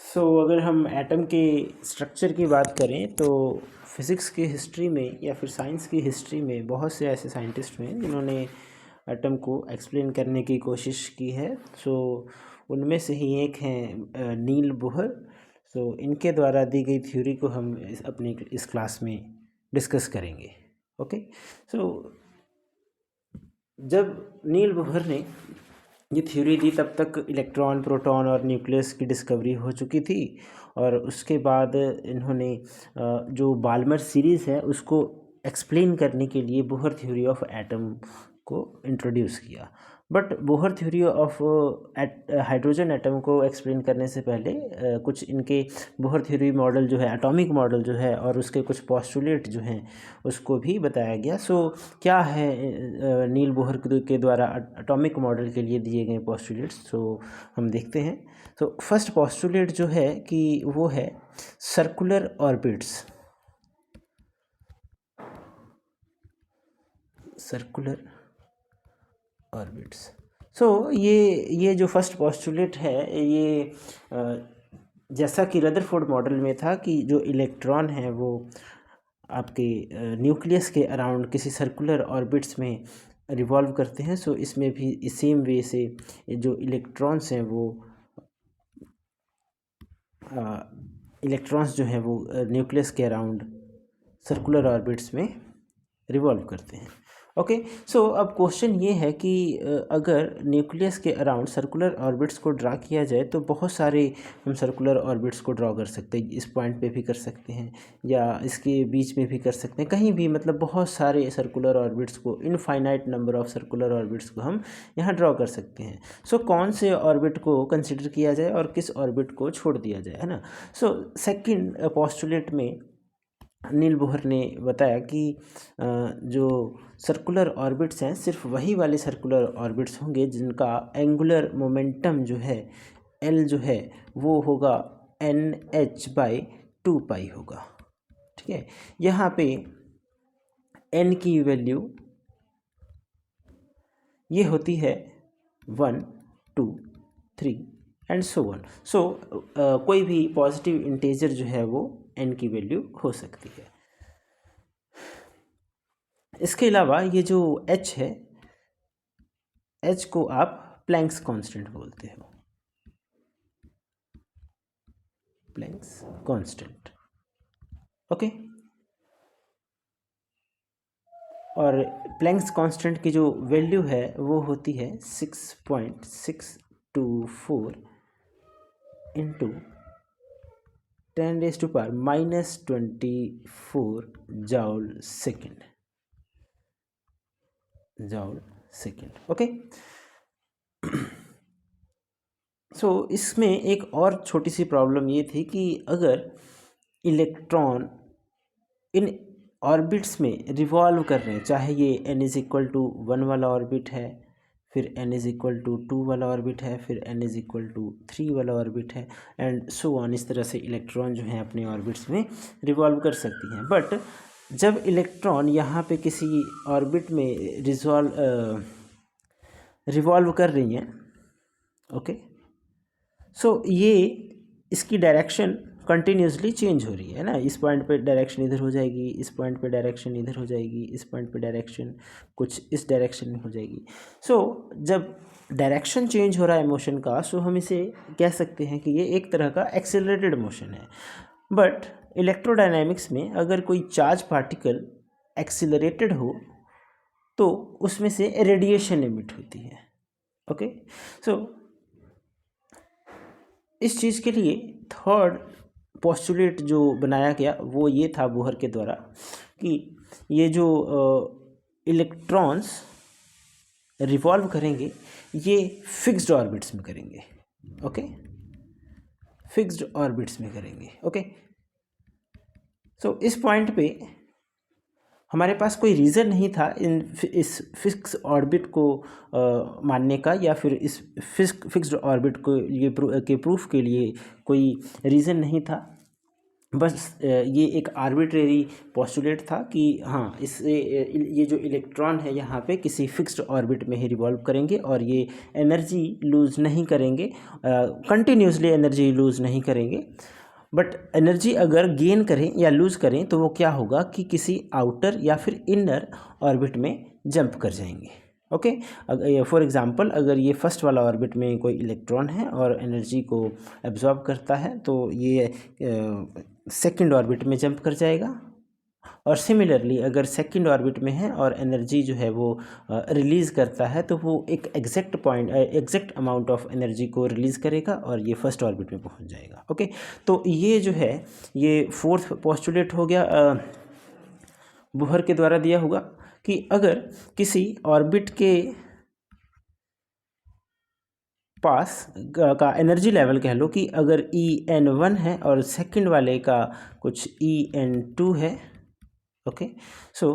अगर हम एटम के स्ट्रक्चर की बात करें तो फिज़िक्स की हिस्ट्री में या फिर साइंस की हिस्ट्री में बहुत से ऐसे साइंटिस्ट हैं जिन्होंने एटम को एक्सप्लेन करने की कोशिश की है। उनमें से ही एक हैं नील बोहर। इनके द्वारा दी गई थ्योरी को हम अपनी इस क्लास में डिस्कस करेंगे। ओके। जब नील बोहर ने ये थ्योरी दी तब तक इलेक्ट्रॉन, प्रोटॉन और न्यूक्लियस की डिस्कवरी हो चुकी थी और उसके बाद इन्होंने जो बाल्मर सीरीज़ है उसको एक्सप्लेन करने के लिए बोहर थ्योरी ऑफ एटम को इंट्रोड्यूस किया। But Bohr theory of hydrogen atom को एक्सप्लेन करने से पहले कुछ इनके बोहर थ्योरी मॉडल जो है, एटॉमिक मॉडल जो है और उसके कुछ पोस्टुलेट जो हैं उसको भी बताया गया। क्या है नील बोहर के द्वारा एटॉमिक मॉडल के लिए दिए गए पोस्टुलेट्स, हम देखते हैं। फर्स्ट पोस्टुलेट जो है कि वो है सर्कुलर ऑर्बिट्स। Circular orbits. ये जो फर्स्ट पोस्टुलेट है ये जैसा कि रदरफोर्ड मॉडल में था कि जो इलेक्ट्रॉन है वो आपके न्यूक्लियस के अराउंड किसी सर्कुलर ऑर्बिट्स में रिवॉल्व करते हैं। इसमें भी सेम वे से जो इलेक्ट्रॉन्स हैं वो इलेक्ट्रॉन्स जो हैं वो न्यूक्लियस के अराउंड सर्कुलर ऑर्बिट्स में रिवॉल्व करते हैं। ओके। अब क्वेश्चन ये है कि अगर न्यूक्लियस के अराउंड सर्कुलर ऑर्बिट्स को ड्रा किया जाए तो बहुत सारे हम सर्कुलर ऑर्बिट्स को ड्रॉ कर सकते हैं। इस पॉइंट पे भी कर सकते हैं या इसके बीच में भी कर सकते हैं, कहीं भी, मतलब बहुत सारे सर्कुलर ऑर्बिट्स को, infinite number of circular orbits को हम यहाँ ड्रॉ कर सकते हैं। कौन से ऑर्बिट को कंसिडर किया जाए और किस ऑर्बिट को छोड़ दिया जाए, है ना। सेकंड पोस्टुलेट में नील बोहर ने बताया कि जो सर्कुलर ऑर्बिट्स हैं सिर्फ वही वाले सर्कुलर ऑर्बिट्स होंगे जिनका एंगुलर मोमेंटम जो है L जो है वो होगा NH/2π होगा। ठीक है। यहाँ पे n की वैल्यू ये होती है 1, 2, 3 एंड सो ऑन। कोई भी पॉजिटिव इंटीजर जो है वो n की वैल्यू हो सकती है। इसके अलावा ये जो h है, h को आप प्लैंक्स कांस्टेंट बोलते हो, प्लैंक्स कांस्टेंट। ओके। और प्लैंक्स कांस्टेंट की जो वैल्यू है वो होती है 6.624 इंटू 10⁻⁻24 जॉल सेकेंड। ओके। इसमें एक और छोटी सी प्रॉब्लम ये थी कि अगर इलेक्ट्रॉन इन ऑर्बिट्स में रिवॉल्व कर रहे हैं, चाहे ये n=1 वाला ऑर्बिट है, फिर n=2 वाला ऑर्बिट है, फिर n=3 वाला ऑर्बिट है एंड सो ऑन, इस तरह से इलेक्ट्रॉन जो हैं अपने ऑर्बिट्स में रिवॉल्व कर सकती हैं। बट जब इलेक्ट्रॉन यहाँ पे किसी ऑर्बिट में रिवॉल्व कर रही हैं, ओके, ये इसकी डायरेक्शन कंटिन्यूसली चेंज हो रही है ना। इस पॉइंट पे डायरेक्शन इधर हो जाएगी, इस पॉइंट पे डायरेक्शन इधर हो जाएगी, इस पॉइंट पे डायरेक्शन कुछ इस डायरेक्शन में हो जाएगी। जब डायरेक्शन चेंज हो रहा है मोशन का, हम इसे कह सकते हैं कि ये एक तरह का एक्सेलरेटेड मोशन है। बट इलेक्ट्रोडायनेमिक्स में अगर कोई चार्ज पार्टिकल एक्सेलरेटेड हो तो उसमें से रेडिएशन एमिट होती है। ओके। इस चीज़ के लिए थर्ड पोस्टुलेट जो बनाया गया वो ये था बोहर के द्वारा कि ये जो इलेक्ट्रॉन्स रिवॉल्व करेंगे ये फिक्स्ड ऑर्बिट्स में करेंगे। ओके। फिक्स्ड ऑर्बिट्स में करेंगे। ओके। इस पॉइंट पे हमारे पास कोई रीज़न नहीं था इस फिक्स ऑर्बिट को मानने का, या फिर इस फिक्स्ड ऑर्बिट को ये के प्रूफ के लिए कोई रीज़न नहीं था। बस ये एक आर्बिट्रेरी पोस्टुलेट था कि हाँ इससे ये जो इलेक्ट्रॉन है यहाँ पे किसी फिक्स्ड ऑर्बिट में ही रिवॉल्व करेंगे और ये एनर्जी लूज़ नहीं करेंगे, कंटिन्यूसली एनर्जी लूज़ नहीं करेंगे। बट एनर्जी अगर गेन करें या लूज़ करें तो वो क्या होगा कि किसी आउटर या फिर इनर ऑर्बिट में जंप कर जाएंगे। ओके, फॉर एग्ज़ाम्पल अगर ये फर्स्ट वाला ऑर्बिट में कोई इलेक्ट्रॉन है और एनर्जी को एब्जॉर्ब करता है तो ये सेकंड ऑर्बिट में जंप कर जाएगा। और सिमिलरली अगर सेकंड ऑर्बिट में है और एनर्जी जो है वो रिलीज़ करता है तो वो एक एग्जैक्ट अमाउंट ऑफ एनर्जी को रिलीज़ करेगा और ये फर्स्ट ऑर्बिट में पहुंच जाएगा। ओके, तो ये जो है ये फोर्थ पोस्टुलेट हो गया बोहर के द्वारा दिया हुआ कि अगर किसी ऑर्बिट के पास का एनर्जी लेवल कह लो कि अगर En1 है और सेकंड वाले का कुछ En2 है। ओके, सो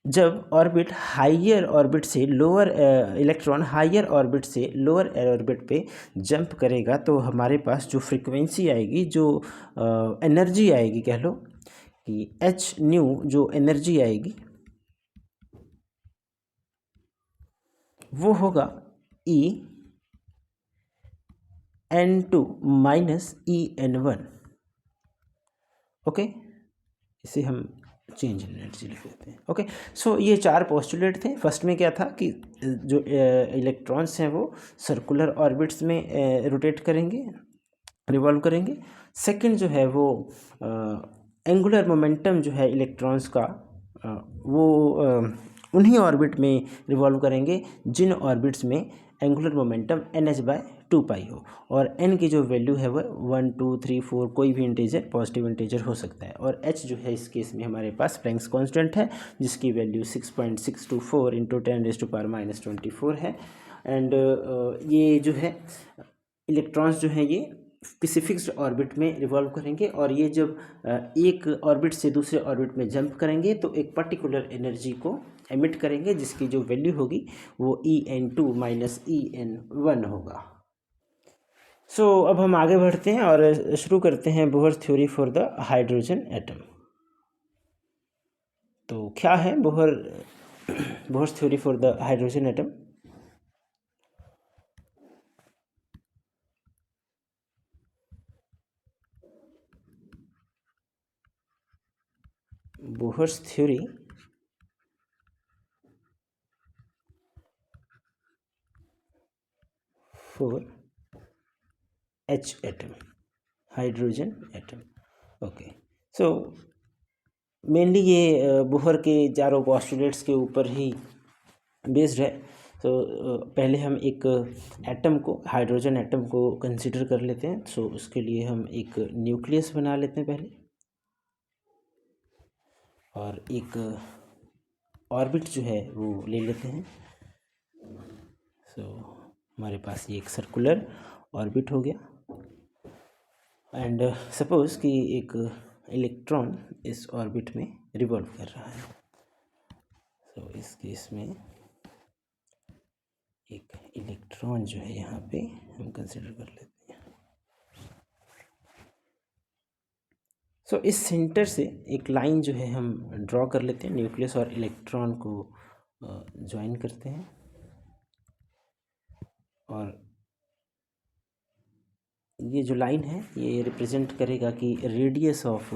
जब ऑर्बिट हाइयर ऑर्बिट से लोअर इलेक्ट्रॉन हाइयर ऑर्बिट से लोअर ऑर्बिट पे जंप करेगा तो हमारे पास जो फ्रीक्वेंसी आएगी, जो एनर्जी आएगी कह लो कि एच न्यू जो एनर्जी आएगी वो होगा En2 माइनस En1। ओके, इसे हम चेंज इन एनर्जी लिख देते हैं। ओके, सो ये चार पोस्टुलेट थे। फर्स्ट में क्या था कि जो इलेक्ट्रॉन्स हैं वो सर्कुलर ऑर्बिट्स में रोटेट करेंगे, रिवॉल्व करेंगे। सेकंड जो है वो एंगुलर मोमेंटम जो है इलेक्ट्रॉन्स का वो उन्हीं ऑर्बिट में रिवॉल्व करेंगे जिन ऑर्बिट्स में एंगुलर मोमेंटम NH/2π हो और n की जो वैल्यू है वह 1 2 3 4 कोई भी इंटीजर पॉजिटिव इंटीजर हो सकता है। और h जो है इस केस में हमारे पास प्लैंक्स कांस्टेंट है जिसकी वैल्यू 6.624 इंटू 10⁻⁻24 है। एंड ये जो है इलेक्ट्रॉन्स जो हैं ये किसी फिक्स्ड ऑर्बिट में रिवॉल्व करेंगे और ये जब एक ऑर्बिट से दूसरे ऑर्बिट में जंप करेंगे तो एक पर्टिकुलर एनर्जी को एमिट करेंगे जिसकी जो वैल्यू होगी वो En2 माइनस En1 होगा। सो अब हम आगे बढ़ते हैं और शुरू करते हैं Bohr theory for the hydrogen atom. तो क्या है Bohr theory for the hydrogen atom? Bohr's theory for H atom, hydrogen atom. Okay, so mainly ये बोहर के चारों पोस्टुलेट्स के ऊपर ही बेस्ड है। तो पहले हम एक एटम को, हाइड्रोजन एटम को कंसिडर कर लेते हैं। सो उसके लिए हम एक न्यूक्लियस बना लेते हैं पहले और एक ऑर्बिट जो है वो ले लेते हैं। सो हमारे पास ये एक सर्कुलर ऑर्बिट हो गया एंड सपोज कि एक इलेक्ट्रॉन इस ऑर्बिट में रिवॉल्व कर रहा है। सो इस केस में एक इलेक्ट्रॉन जो है यहाँ पे हम कंसिडर कर लेते हैं। सो इस सेंटर से एक लाइन जो है हम ड्रॉ कर लेते हैं, न्यूक्लियस और इलेक्ट्रॉन को ज्वाइन करते हैं और ये जो लाइन है ये रिप्रेजेंट करेगा कि radius of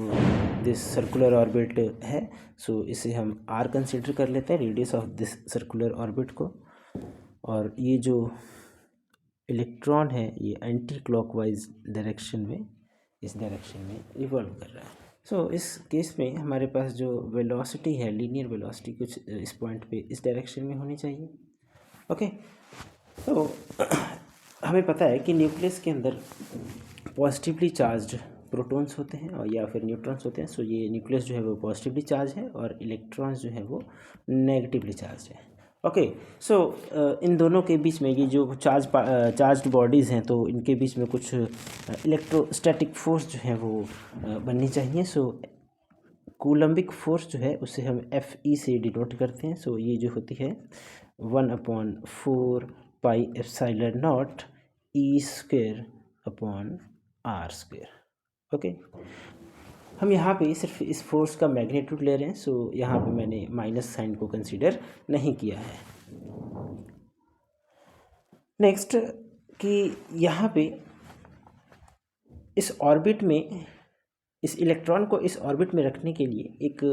this circular orbit है। सो इसे हम R कंसिडर कर लेते हैं, radius of this circular orbit को। और ये जो इलेक्ट्रॉन है ये एंटी क्लॉकवाइज डायरेक्शन में, इस डायरेक्शन में रिवॉल्व कर रहा है। सो इस केस में हमारे पास जो वेलोसिटी है, लीनियर वेलोसिटी कुछ इस पॉइंट पे इस डायरेक्शन में होनी चाहिए। ओके, तो हमें पता है कि न्यूक्लियस के अंदर पॉजिटिवली चार्ज्ड प्रोटॉन्स होते हैं और या फिर न्यूट्रॉन्स होते हैं। सो ये न्यूक्लियस जो है वो पॉजिटिवली चार्ज है और इलेक्ट्रॉन्स जो है वो नेगेटिवली चार्ज है। ओके, सो इन दोनों के बीच में ये जो चार्ज्ड बॉडीज़ हैं तो इनके बीच में कुछ इलेक्ट्रोस्टैटिक फोर्स जो है वो बननी चाहिए। सो कूलम्बिक फोर्स जो है उसे हम FE से डिनोट करते हैं। सो ये जो होती है 1/4 पाई epsilon not E² upon R²। Okay, हम यहाँ पे सिर्फ इस फोर्स का मैग्नीट्यूड ले रहे हैं, सो यहाँ पे मैंने माइनस साइन को कंसीडर नहीं किया है। नेक्स्ट कि यहाँ पे इस ऑर्बिट में, इस इलेक्ट्रॉन को इस ऑर्बिट में रखने के लिए एक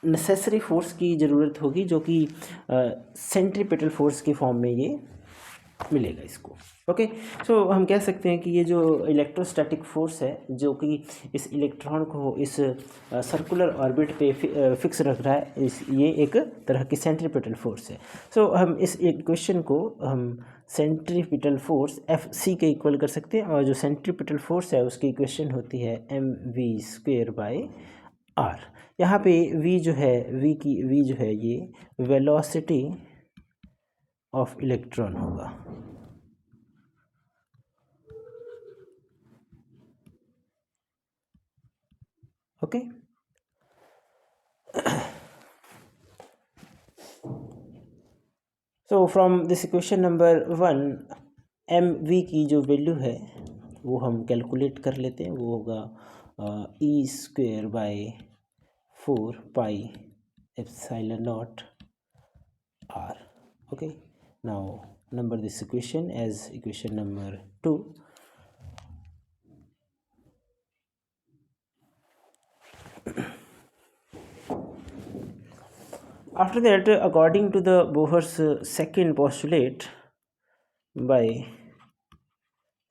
नेसेसरी फोर्स की ज़रूरत होगी, जो कि सेंट्रीपिटल फोर्स के फॉर्म में ये मिलेगा इसको। ओके, सो हम कह सकते हैं कि ये जो इलेक्ट्रोस्टैटिक फोर्स है जो कि इस इलेक्ट्रॉन को इस सर्कुलर ऑर्बिट पे फिक्स रख रहा है, ये एक तरह की सेंट्रीपिटल फोर्स है। सो हम इस इक्वेशन को हम सेंट्रीपिटल फोर्स एफ सी के इक्वल कर सकते हैं, और जो सेंट्रीपिटल फोर्स है उसकी इक्वेशन होती है m v square by r. यहाँ पे वी जो है, वी जो है ये वेलोसिटी ऑफ इलेक्ट्रॉन होगा। Okay, so from this equation number 1, m v की जो वैल्यू है वो हम कैलकुलेट कर लेते हैं। वो होगा E square by 4 pi epsilon naught R. Okay, now number this equation as equation number 2. After that, according to the Bohr's second postulate, by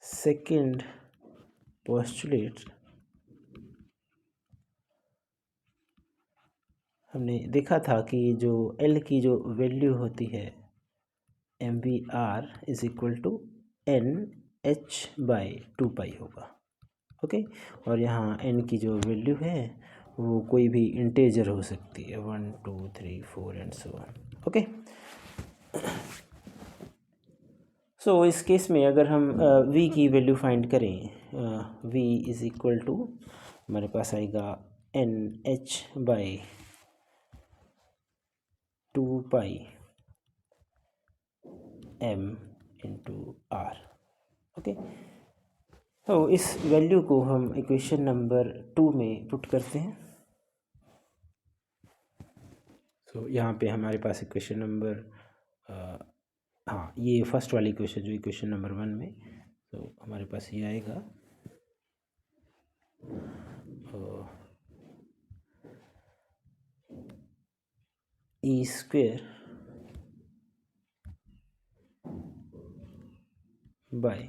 second postulate हमने देखा था कि जो L की जो वैल्यू होती है m v r is equal to n h by 2 pi होगा। ओके, और यहाँ एन की जो वैल्यू है वो कोई भी इंटेजर हो सकती है, 1 2 3 4 and so on. Okay, so इस केस में अगर हम v की वैल्यू फाइंड करें, v इज़ इक्वल टू हमारे पास आएगा n h by 2 pi m into are. Okay, तो इस वैल्यू को हम इक्वेशन नंबर 2 में पुट करते हैं। तो यहाँ पे हमारे पास इक्वेशन नंबर, हाँ ये फर्स्ट वाली इक्वेशन जो इक्वेशन नंबर 1 में, तो हमारे पास ये आएगा E square by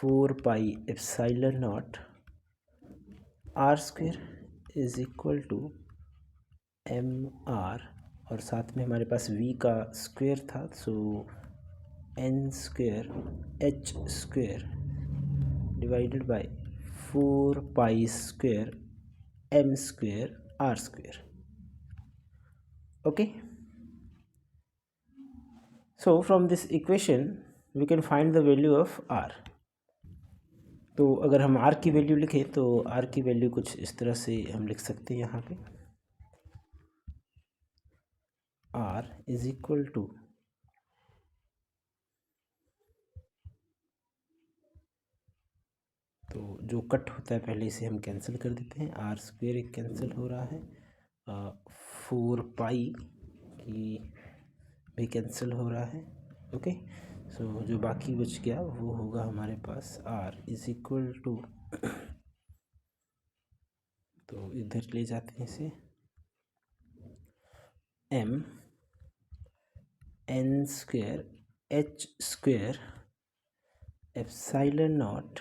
4 pi epsilon naught R square is equal to M R, और साथ में हमारे पास v का स्क्वेयर था, so N square H square divided by 4 pi square M square R square. Okay, so from this equation we can find the value of r। तो अगर हम r की वैल्यू लिखें तो r की वैल्यू कुछ इस तरह से हम लिख सकते हैं यहाँ पे, r इज इक्वल टू तो जो कट होता है पहले इसे हम कैंसिल कर देते हैं, आर स्क्वेयर एक कैंसिल हो रहा है, 4 पाई की भी कैंसिल हो रहा है। ओके, सो जो बाकी बच गया वो होगा हमारे पास आर इज इक्वल टू, तो इधर ले जाते हैं इसे, m n square H square epsilon naught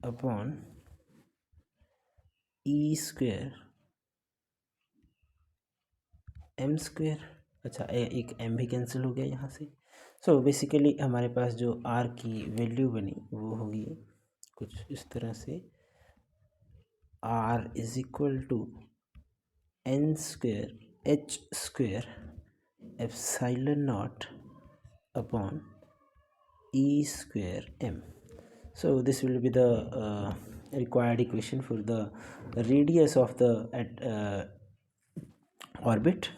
upon ई स्क्वेयर एम स्क्वेयर। अच्छा, एक एम भी कैंसिल हो गया यहाँ से। सो बेसिकली हमारे पास जो आर की वैल्यू बनी वो होगी कुछ इस तरह से, R is equal to N square H square epsilon naught upon E square M. So this will be the required equation for the radius of the orbit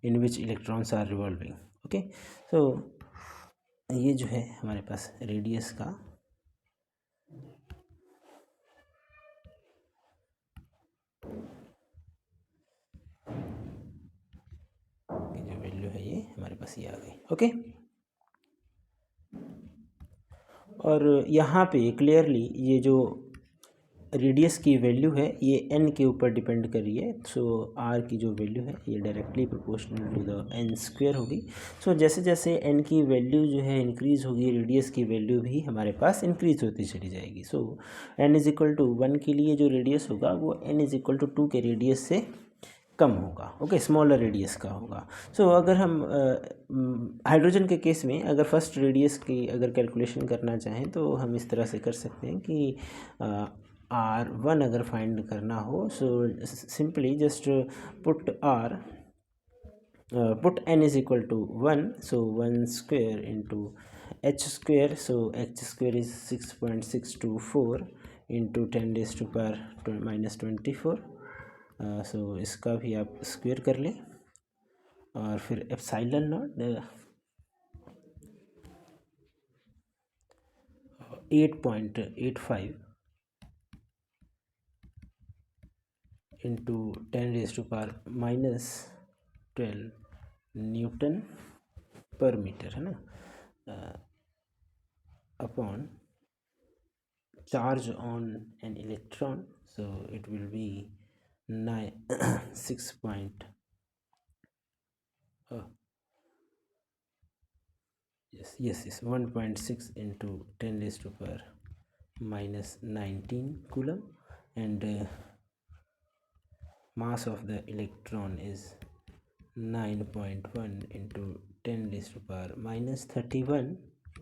in which electrons are revolving. Okay, so ये जो है हमारे पास radius का जो value है ये हमारे पास ये आ गई. ओके, और यहाँ पे क्लियरली ये जो रेडियस की वैल्यू है ये n के ऊपर डिपेंड कर रही है. सो r की जो वैल्यू है ये directly proportional to the n square होगी. सो जैसे जैसे n की वैल्यू जो है इंक्रीज़ होगी, रेडियस की वैल्यू भी हमारे पास इंक्रीज़ होती चली जाएगी. सो n इज़ इक्वल टू 1 के लिए जो रेडियस होगा वो n इज़ इक्वल टू 2 के रेडियस से कम होगा. ओके, स्मॉलर रेडियस का होगा. सो अगर हम हाइड्रोजन के केस में अगर फर्स्ट रेडियस की अगर कैलकुलेशन करना चाहें तो हम इस तरह से कर सकते हैं कि R1 अगर फाइंड करना हो, so simply just put put n is equal to 1. So 1 square into h square. So h square is 6.624 into 10⁻⁻24. So इसका भी आप स्क्वेयर कर लें और फिर epsilon naught 8.85 into 10⁻⁻12 newton per metre, है ना, upon charge on an electron. So it will be 6 point yes 1.6 into 10⁻⁻19 coulomb, and mass of the electron is 9.1 into 10⁻⁻31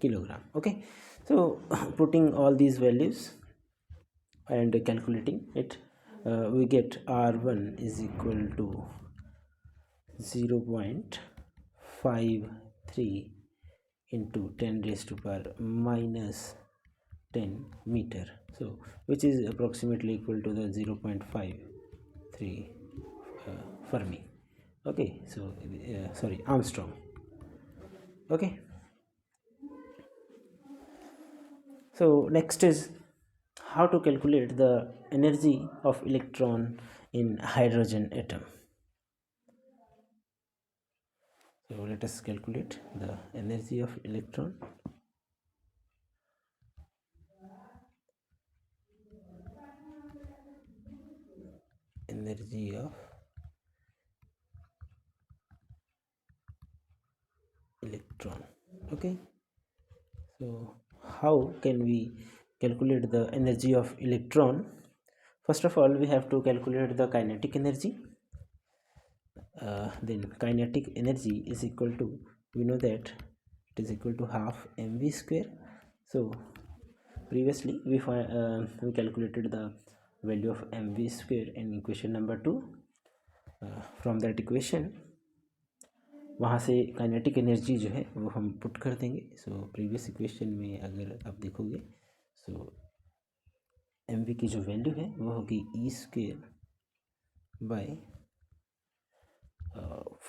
kilogram. Okay, so putting all these values and calculating it, we get R1 is equal to 0.53 into 10⁻⁻10 meter. So which is approximately equal to the 0.53 Fermi. Okay, so sorry, Armstrong. Okay, so next is how to calculate the energy of electron in hydrogen atom. So let us calculate the energy of electron. Energy of electron. Okay, so how can we calculate the energy of electron? First of all, we have to calculate the kinetic energy. Then kinetic energy is equal to, we know that it is equal to half mv square. So previously we calculated the value of mv square in equation number 2. From that equation वहाँ से kinetic energy जो है वो हम put कर देंगे. So previous equation में अगर आप देखोगे, सो एम वी की जो वैल्यू है वो होगी E square by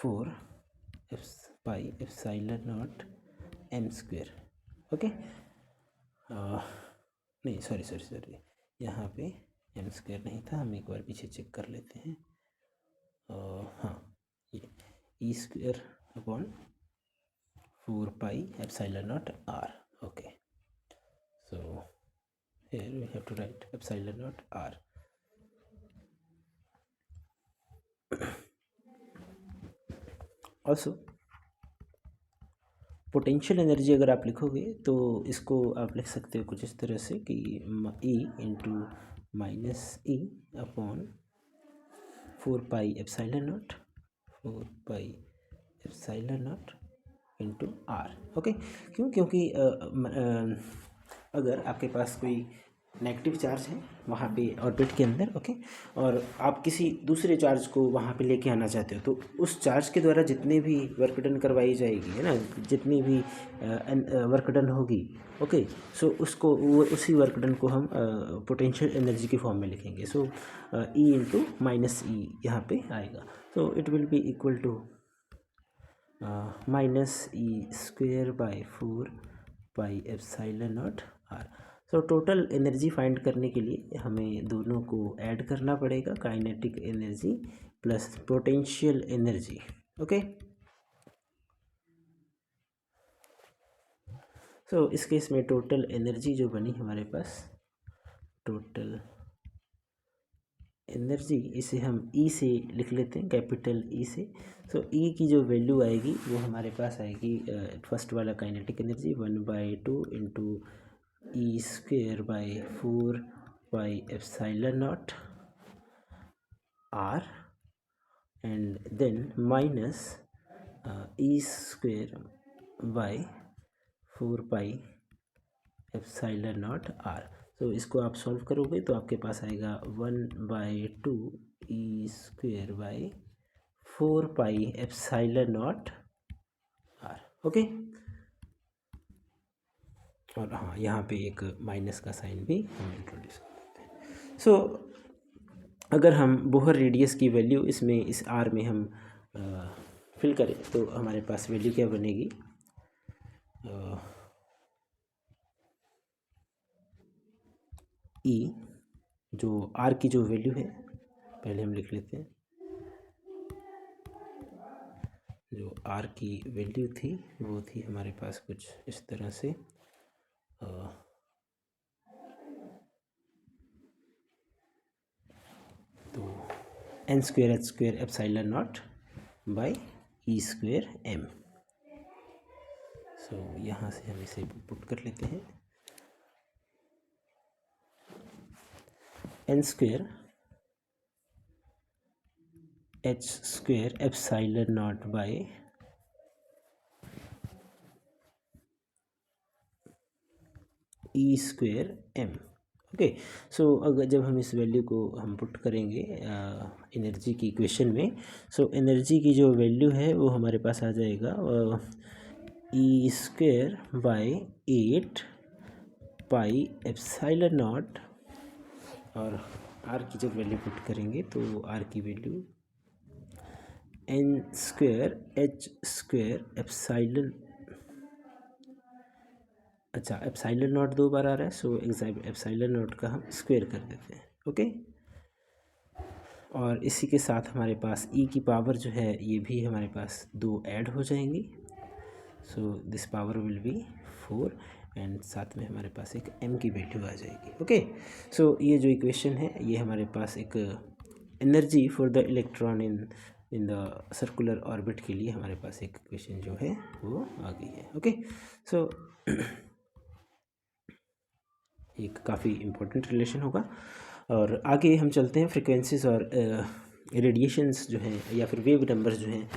4 pi epsilon naught M square. Okay, नहीं सॉरी यहाँ पे एम स्क्वेयर नहीं था, हम एक बार पीछे चेक कर लेते हैं. हाँ, ये E square upon 4 pi epsilon naught R. Okay, so here we have to write epsilon naught r. Also potential energy अगर आप लिखोगे तो इसको आप लिख सकते हो कुछ इस तरह से कि E into minus E upon 4 pi epsilon naught into are. Okay, क्यों? क्योंकि अगर आपके पास कोई नेगेटिव चार्ज है वहाँ पे ऑर्बिट के अंदर, ओके, और आप किसी दूसरे चार्ज को वहाँ पे लेके आना चाहते हो, तो उस चार्ज के द्वारा जितने भी वर्क डन करवाई जाएगी, है ना, जितनी भी वर्क डन होगी, ओके, सो उसको वो उसी वर्क डन को हम पोटेंशियल एनर्जी के फॉर्म में लिखेंगे। सो ई इंटू माइनस ई यहाँ पे आएगा, so it will be equal to minus E square by 4 pi epsilon naught R. So total energy find करने के लिए हमें दोनों को ऐड करना पड़ेगा, kinetic energy plus potential energy, okay. So इस केस में टोटल एनर्जी जो बनी हमारे पास, टोटल एनर्जी, इसे हम ई से लिख लेते हैं, कैपिटल ई से। सो ई की जो वैल्यू आएगी वो हमारे पास आएगी, फर्स्ट वाला kinetic energy 1/2 into E square by 4 pi epsilon naught R, and then minus E square by 4 pi epsilon naught R. तो इसको आप सॉल्व करोगे तो आपके पास आएगा 1/2 E square by 4 pi epsilon naught R, okay. और हाँ, यहाँ पे एक माइनस का साइन भी हम इंट्रोड्यूस कर देते हैं। सो अगर हम बोहर रेडियस की वैल्यू इसमें इस आर में हम फिल करें तो हमारे पास वैल्यू क्या बनेगी, ई जो आर की जो वैल्यू है पहले हम लिख लेते हैं, जो आर की वैल्यू थी वो थी हमारे पास कुछ इस तरह से, तो N square H square epsilon naught by E square M. So यहाँ से हम इसे पुट कर लेते हैं, N square H square epsilon naught by E square M, okay. So अगर जब हम इस वैल्यू को हम पुट करेंगे एनर्जी की इक्वेशन में, सो एनर्जी की जो वैल्यू है वो हमारे पास आ जाएगा E square by 8 pi epsilon naught, और आर की जब वैल्यू पुट करेंगे तो आर की value N square H square epsilon, अच्छा एप्सिलॉन नॉट 2 बार आ रहा है, सो एप्सिलॉन नॉट का हम स्क्वेयर कर देते हैं, ओके। और इसी के साथ हमारे पास ई की पावर जो है ये भी हमारे पास 2 ऐड हो जाएंगी, so this power will be 4, and साथ में हमारे पास एक एम की वैल्यू आ जाएगी, ओके। सो ये जो इक्वेशन है ये हमारे पास एक energy for the electron in the circular orbit के लिए हमारे पास एक इक्वेशन जो है वो आ गई है, ओके। सो एक काफ़ी इम्पोर्टेंट रिलेशन होगा, और आगे हम चलते हैं फ्रिक्वेंसीज और रेडिएशंस जो हैं या फिर वेव नंबर्स जो हैं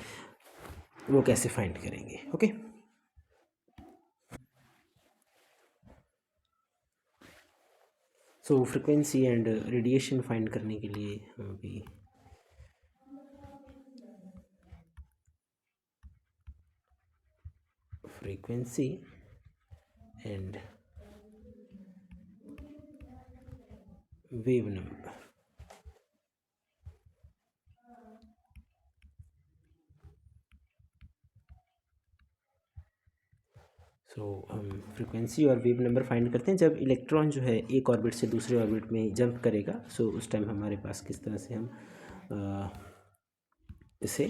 वो कैसे फाइंड करेंगे, okay. So frequency and radiation find करने के लिए हम अभी फ्रीक्वेंसी एंड वेव नंबर, सो हम फ्रीक्वेंसी और वेव नंबर फाइंड करते हैं जब इलेक्ट्रॉन जो है एक ऑर्बिट से दूसरे ऑर्बिट में जंप करेगा। सो उस टाइम हमारे पास किस तरह से हम इसे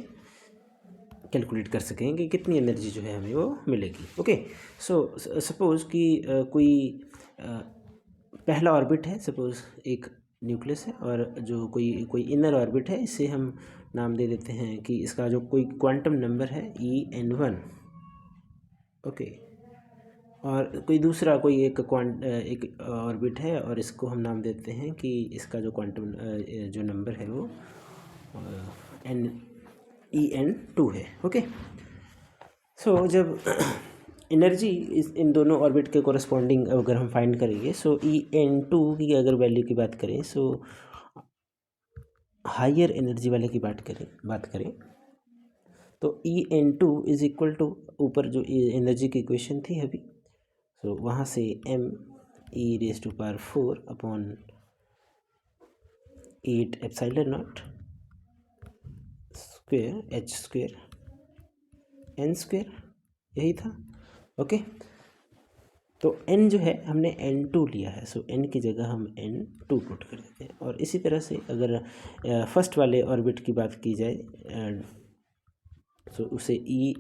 कैलकुलेट कर सकेंगे कितनी एनर्जी जो है हमें वो मिलेगी, ओके। सो सपोज़ कि कोई पहला ऑर्बिट है, सपोज़ एक न्यूक्लियस है, और जो कोई इनर ऑर्बिट है, इसे हम नाम दे देते हैं कि इसका जो कोई क्वांटम नंबर है En1, ओके। और कोई दूसरा कोई एक ऑर्बिट है और इसको हम नाम देते हैं कि इसका जो क्वांटम जो नंबर है वो En2 है, ओके। सो जब एनर्जी इस इन दोनों ऑर्बिट के कोरस्पॉन्डिंग अगर हम फाइंड करेंगे, सो En2 की अगर वैल्यू की बात करें, सो हायर एनर्जी वाले की बात करें तो En2 इज इक्वल टू, ऊपर जो एनर्जी की इक्वेशन थी अभी, सो वहाँ से me⁴ upon 8 epsilon naught square h square n square, यही था। ओके, तो n जो है हमने n2 लिया है, सो n की जगह हम n2 पुट कर देते हैं। और इसी तरह से अगर फर्स्ट वाले ऑर्बिट की बात की जाए, सो उसे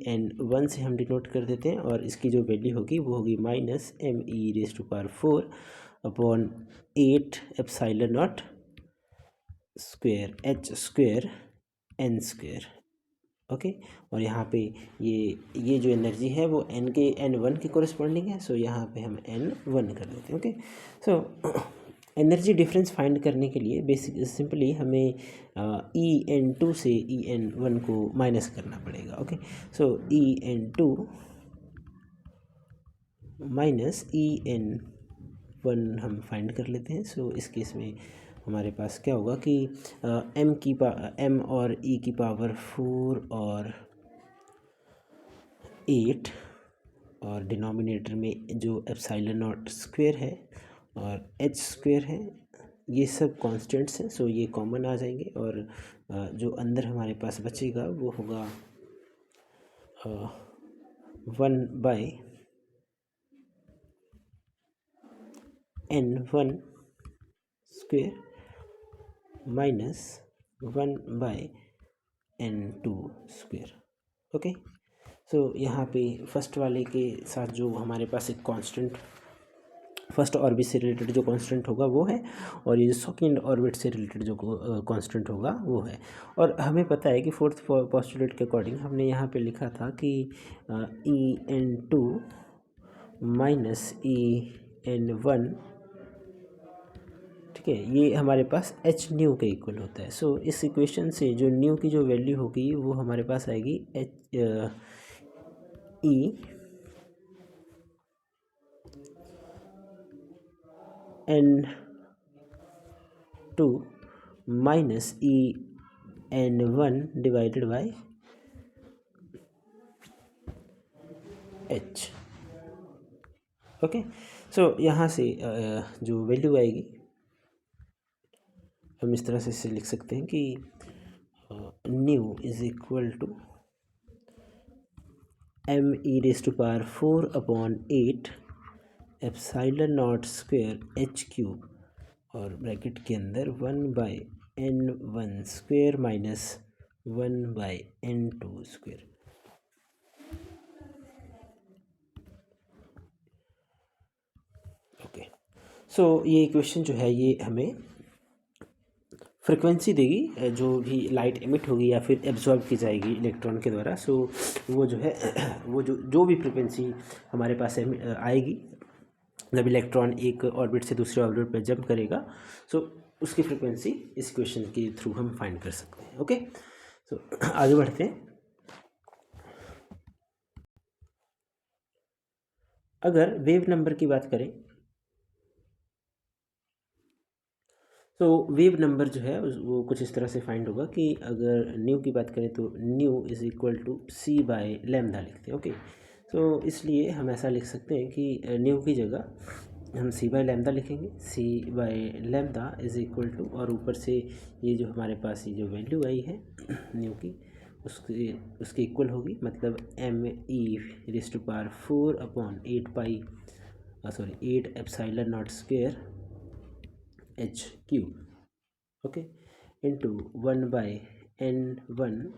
En1 से हम डिनोट कर देते हैं, और इसकी जो वैल्यू होगी वो होगी -me⁴ upon 8 epsilon naught square h square n square. Okay, और यहाँ पे ये जो एनर्जी है वो n1 के कोरिस्पॉन्डिंग है, सो यहाँ पे हम n1 कर देते हैं। Okay, so energy difference find करने के लिए बेसिक सिंपली हमें En2 से En1 को माइनस करना पड़ेगा। ओके, सो En2 माइनस En1 हम फाइंड कर लेते हैं। सो इस केस में हमारे पास क्या होगा कि m और e की पावर 4 और 8, और डिनोमिनेटर में जो एप्सिलॉन नॉट स्क्वेयर है और h स्क्वेयर है, ये सब कांस्टेंट्स हैं, सो ये कॉमन आ जाएंगे, और जो अंदर हमारे पास बचेगा वो होगा 1/n1 square minus 1/n2 square. Okay, so यहाँ पे फर्स्ट वाले के साथ जो हमारे पास एक कांस्टेंट फर्स्ट ऑर्बिट से रिलेटेड जो कांस्टेंट होगा वो है, और ये जो सेकेंड ऑर्बिट से रिलेटेड जो कांस्टेंट होगा वो है। और हमें पता है कि फोर्थ पोस्टुलेट के अकॉर्डिंग हमने यहाँ पे लिखा था कि En2 माइनस En1, ठीक है, ये हमारे पास h न्यू के इक्वल होता है। सो इस इक्वेशन से जो न्यू की जो वैल्यू होगी वो हमारे पास आएगी En2 minus En1 divided by h। Okay, so यहाँ से जो वैल्यू आएगी हम इस तरह से इसे लिख सकते हैं कि nu is equal to me⁴ upon 8 epsilon naught square h cube, और ब्रैकेट के अंदर 1/n1 square minus 1/n2 square. Okay, so ये इक्वेशन जो है ये हमें फ्रिक्वेंसी देगी, जो भी लाइट एमिट होगी या फिर एब्जॉर्ब की जाएगी इलेक्ट्रॉन के द्वारा। सो वो जो है वो जो भी फ्रिक्वेंसी हमारे पास आएगी जब इलेक्ट्रॉन एक ऑर्बिट से दूसरे ऑर्बिट पर जंप करेगा, सो उसकी फ्रिक्वेंसी इस क्वेश्चन के थ्रू हम फाइंड कर सकते हैं। ओके, सो आगे बढ़ते हैं। अगर वेव नंबर की बात करें, तो वेव नंबर जो है वो कुछ इस तरह से फाइंड होगा कि अगर न्यू की बात करें तो new is equal to c/λ लिखते हैं। ओके, तो इसलिए हम ऐसा लिख सकते हैं कि न्यू की जगह हम c/λ लिखेंगे। c/λ इज़ इक्वल टू, और ऊपर से ये जो हमारे पास ये जो वैल्यू आई है न्यू की उसके इक्वल होगी, मतलब me⁴ upon 8 epsilon naught square h cube, okay, into 1/n1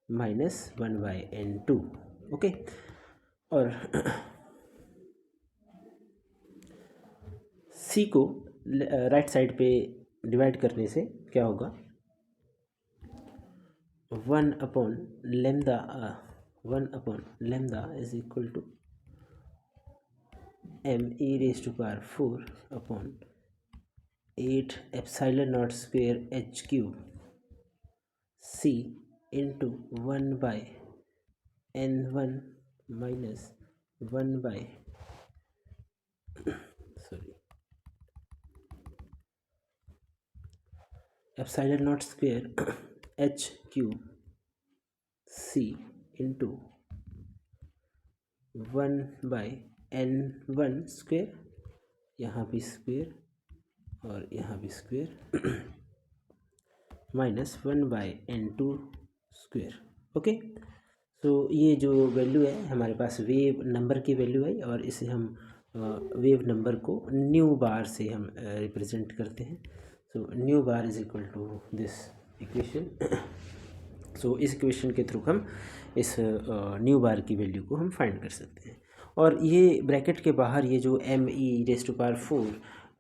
minus 1/n2। Okay, और c को राइट साइड पे डिवाइड करने से क्या होगा, 1/λ is equal to me⁴ upon 8 epsilon naught square h cube c into 1/n1 minus 1 by epsilon naught square H cube C into 1 by n1 square, यहाँ भी square और यहाँ भी square, minus 1 by n2 square. Okay, तो ये जो value है हमारे पास वेव नंबर की वैल्यू है, और इसे हम वेव नंबर को न्यू बार से हम रिप्रेजेंट करते हैं। So nu bar is equal to this equation. So इस इक्वेशन के थ्रू हम इस न्यू बार की वैल्यू को हम फाइंड कर सकते हैं। और ये ब्रैकेट के बाहर ये जो m(e⁴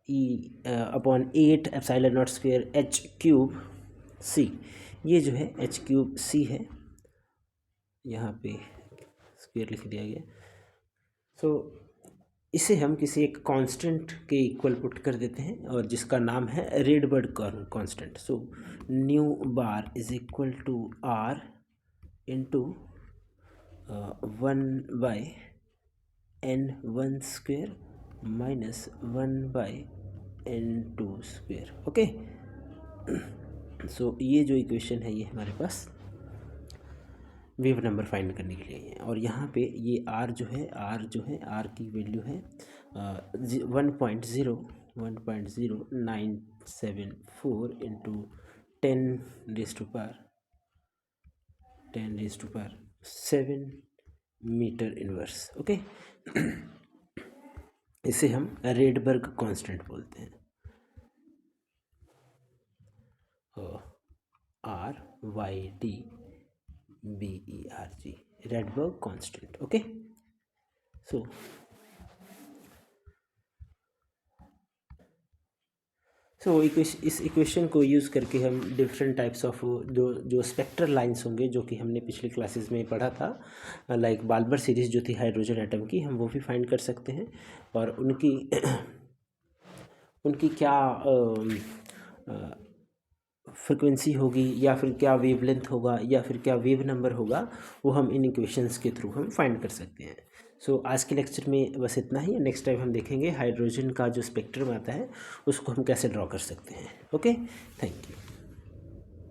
e/8 epsilon naught square h cube c, ये जो है h क्यूब c है, यहाँ पे स्क्वायर लिख दिया गया। सो इसे हम किसी एक कांस्टेंट के इक्वल पुट कर देते हैं, और जिसका नाम है Rydberg constant. So nu bar is equal to r into 1 by n1 square minus 1 by n2 square. Okay, so ये जो इक्वेशन है ये हमारे पास वेव नंबर फाइंड करने के लिए है। और यहाँ पे ये r जो है r की वैल्यू है 1.0974 इंटू 10⁻⁷ मीटर इनवर्स। ओके, इसे हम रेडबर्ग कांस्टेंट बोलते हैं, RYDBERG, Rydberg constant. Okay, so इस इक्वेशन को यूज़ करके हम डिफरेंट टाइप्स ऑफ जो स्पेक्ट्रल लाइंस होंगे, जो कि हमने पिछली क्लासेस में पढ़ा था, लाइक बाल्बर सीरीज़ जो थी हाइड्रोजन एटम की, हम वो भी फाइंड कर सकते हैं। और उनकी क्या फ्रिक्वेंसी होगी, या फिर क्या वेवलेंथ होगा, या फिर क्या वेव नंबर होगा, वो हम इन इक्वेशंस के थ्रू हम फाइंड कर सकते हैं। सो आज के लेक्चर में बस इतना ही। नेक्स्ट टाइम हम देखेंगे हाइड्रोजन का जो स्पेक्ट्रम आता है उसको हम कैसे ड्रॉ कर सकते हैं। Okay, thank you.